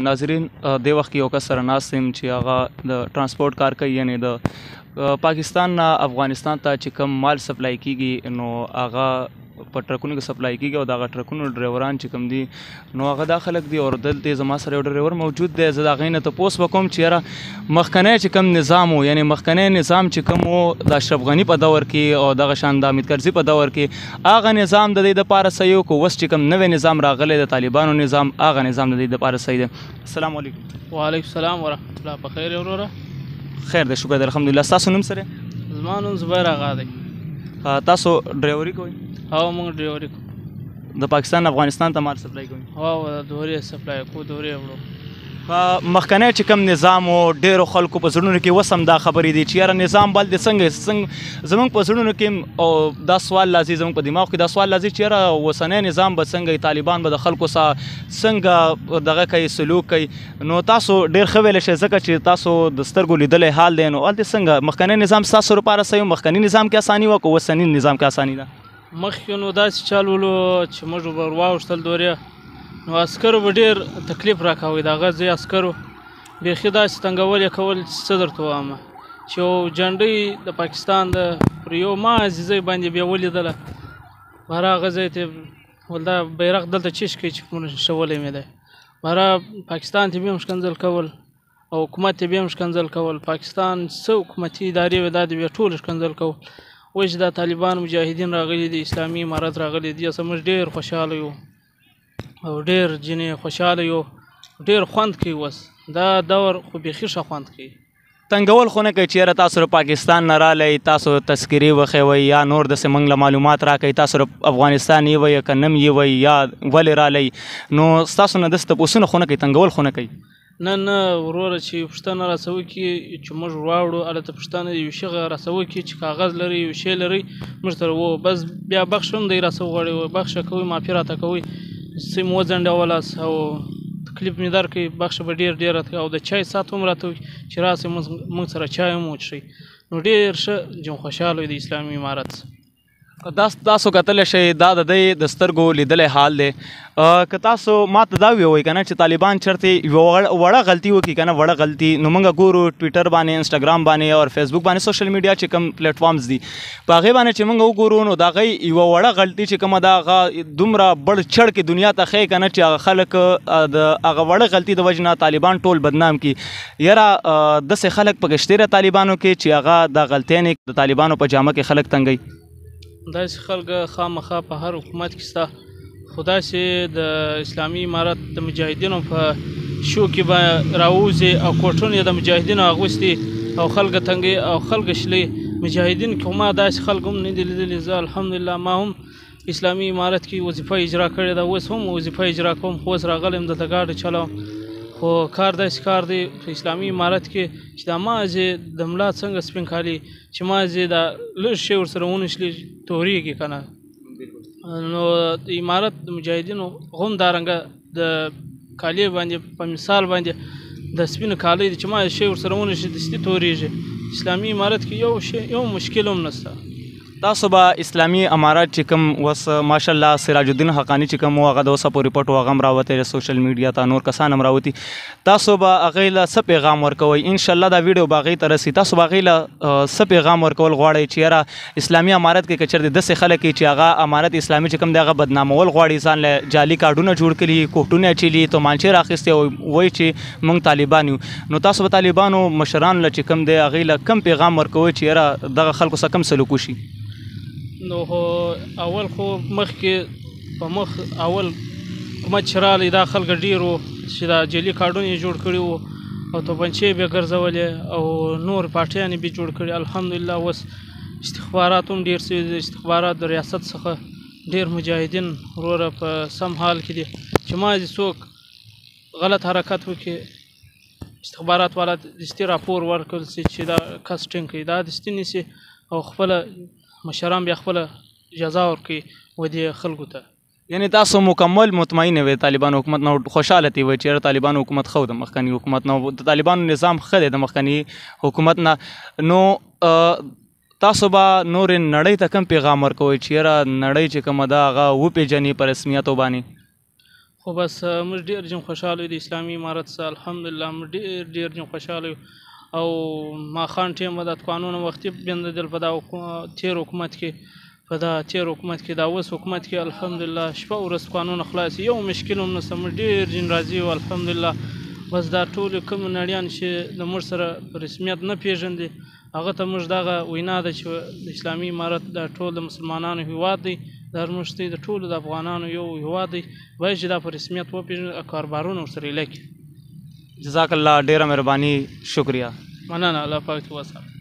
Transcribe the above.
ناظرین د وخت کې یو کس سره ناست یم چې هغه د ترانسپورټ کار کوي، یعنی د پاکستان نه افغانستان ته چې کوم مال سپلای کیږي نو هغه په ټرکونو کې سپلای کیږي او دغه ټرکونو ډرایوران چې کوم دي نو هغه دا خلک دي. او دلته زما سره یو ډرایور موجود دی. زه د هغې نه تپوس به کوم چې یاره مخکنی چې کوم نظام و، یعنی مخکنی نظام چې کوم و د اشرف غني په دور کې او دغه شان د حامد کرزي په دور کې، هغه نظام د دې دپاره صحیح و که اوس چې کوم نوی نظام راغلی د طالبانو نظام، هغه نظام د دې دپاره صحیح دی؟ السلام علیکم. وعلیکم السلام ورحمت الله. په خیر وروره؟ خیر دی، شکر دی، الحمدلله. ستاسو نوم سره؟ زما نوم زبیر آغا دی. تاسو ډرایوري کوئ؟ هو موږ ډرایوري کوو. د پاکستان افغانستان ته مال سپلای کوئ؟ هو د دورې سپلای کوو، دورې وړو. مخکنی چې کوم نظام و ډېرو خلکو په زړونو کې اوس هم دا خبرې دي چې یاره نظام بل دی څنګه زموږ په زړونو کې او دا سوال لازم زموږ په دماغ کې دا سوال لازم چې یاره اوسنی نظام به څنګه، طالبان به د خلکو سره څنګه دغه کوي، سلوک کوي. نو تاسو ډېر ښه ویلی شئ ځکه چې تاسو د سترګو لیدلی حال دی. نو هلته څنګه مخکنی نظام ستاسو لپاره صحیح و؟ مخکني نظام کې اساني وه که اوسني نظام کې اساني ده؟ مخکې نو داسې چال ولو چې موږ ور واوښتل دورې نو عسکرو به ډېر تکلیف راکوی. د هغه ځای عسکرو بیخي داسې تنګول یې کول چې څه درته ووایم چې یو جنډۍ د پاکستان د پر یو مازې ځای باندې بیا ولیدله، بهر هغه ځای ته ول دا بیرغ دلته چیش کوي چې موږ شولی مې دی. بهر پاکستان ته بیا هم ښکنځل کول او حکومت ته بیا هم ښکنځل کول. پاکستان څه حکومتي ادارې وې دا د بیا ټول ښکنځل کول. اوس چې دا طالبان مجاهدین راغلي دي، اسلامي امارت راغلی دي، اوس موږ ډېر خوشحاله یو او ډېر ځینې خوشحاله یو، ډېر خوند کوي. اوس دا دور خو بیخي ښه خوند کوي. تنګول خو نه کوي چې یاره تاسو پاکستان نه رالی، تاسو تذکرې وښیوئ یا نور داسې موږ له معلومات راکوئ، تاسو افغانستان یوئ که نم یوئ یا ولې رالی، نو ستاسو نه داسې تپوسونه خو نه کوي، تنګول خو نه کوي؟ نه نه وروره، چې پوښتنه راسه وکړي چې موږ واوړو هلته پوښتنه یو شي راسه وکړي چې کاغذ لري یو شی لري موږ سره و بس بیا بخښ هم دی راسه وغواړي بخښه کوئ، معافي راته کوئ، څه مو وځنډولاست او تکلیف مې درکړئ، بخښه به ډېر ډېر راته او د چای ساعت هم راته وکړي چې راسئ موږ سره چای هم وڅښئ. نو ډېر ښه جم خوشحاله د اسلامي امارت. دا تاسو کتلی شئ دا د دی د سترګو لیدلی حال دی. که تاسو ما ته دا ووایئ که نه چې طالبان چېرته یوه وړه غلطي وکړي که نه وړه غلطي، نو موږ ګورو ټویټر باندې، انسټاګرام باندې او فیسبوک باندې سوشل میډیا چې کوم پلیټفارمز دي په هغې باندې چې موږ وګورو نو د هغې یوه وړه غلطي چې کومه ده هغه دومره بړ چړ کې دنیا ته ښیي که نه چې هغه خلک د هغه وړه غلطي د وجې نه طالبان ټول بدنام کړي. یاره داسې خلک پکې شته طالبانو کې چې هغه د غلطیانې د طالبانو په جامه کې خلک تنګوي؟ داسې خلک خامخا په هر حکومت کې شته، خو داسې د اسلامي امارت د مجاهدینو په شو کې به راووځي او کوټونه یې د مجاهدینو اغوستي او خلک تنګوي او خلک شلي. مجاهدین کې ما داسې خلک هم نه دي لیدلي. زه الحمدلله ما هم اسلامي امارت کې وظیفه اجرا کړې ده، اوس هم وظیفه اجرا کوم، خو اوس راغلی یم دلته ګاډی چلوم. خو کار داسې کار دی په اسلامي امارت کې چې دا مازې د ملا څنګه سپین کالي چې مازې دا لږ شی ورسره ونښلي تورېږي که نه. نو د امارت د مجاهدینو هم دارنګه د کالي باندې په مثال باندې د سپینو کالۍ دی چې مازې شی ورسره ونښلي دستي تورېږي. اسلامي امارت کې یو شی یو مشکل هم نشته. تاسو به اسلامي امارت چې کوم اوس ماشاءالله سراج الدین حقانی چې کوم هغه د اوسه پورې پټ و هغه هم راوتی سوشل میډیا ته، نور کسان هم راوتي، تاسو به هغې له څه پیغام ورکوئ؟ انشاءالله دا ویډیو به هغې ته رسي. تاسو به هغې له څه پیغام ورکول غواړئ چې یاره اسلامي امارت کې که چېرته داسې خلک چې هغه امارت اسلامي چې کوم دی هغه بدنامول غواړي، ځان له جعلي کارډونه جوړ کړي، کوټونه اچولي، تومانچې راخیستې او وایي چې موږ طالبان یو، نو تاسو به طالبانو مشرانو له چې کوم دی هغې له کم پیغام ورکوئ چې یاره دغه خلکو سره کم سلوک وشي؟ نو اول خو مخکې په مخ اول حکومت چې راغلی دا خلک ډېر وو چې دا جعلي کارډونه یې جوړ کړي وو او توپنچې یې بیا ګرځولې او نور پاټیان یې بیا جوړ کړي. الحمدلله اوس استخبارات هم ډېر سوي دي، استخبارات د ریاست څخه ډېر مجاهدین وروره په سم حال کې دي چې مازې څوک غلط حرکت وکړي استخبارات والا دستي راپور ورکړل سي چې دا کس ټینګ کړي، دا دستي نیسي او خپله مشران بیا خپله جزا ورکوي و دې خلکو ته. یعنی تاسو مکمل مطمئن وئ طالبان حکومت نه، خوشحاله تي وئ چې طالبان حکومت خو د مخکني حکومت نه، د طالبانو نظام ښه دی د مخکني حکومت نه، نو تاسو به نور نړۍ ته کوم پیغام ورکوئ چې یاره نړۍ چې کومه ده هغه وپېژني په رسمیتو باندې؟ خو بس موږ ډېر جن خوشحاله یو د اسلامي امارت څخه الحمدلله موږ ډېر جن خوشحاله یو او ماښام ټیم به د قانون وختي بندېدل په دا تېر حکومت کې دا اوس حکومت کې الحمدلله شپه ورځ قانون خلاص یو مشکل هم نشته موږ ډېر جن راضي یو الحمدلله بس دا ټولې کوم نړیان چې د موږ سره په رسمیت نه پېژندي هغه ته موږ دغه وینا ده چې د اسلامي امارت دا ټول د مسلمانانو هیواد دی دا زموږ دی د ټولو د افغانانو یو هیواد دی باید چې دا په رسمیت وپېژني کاربارونه ورسره یې لکي جزاک الله ډیره مهرباني شکریہ مننه الله پاک دې وساتي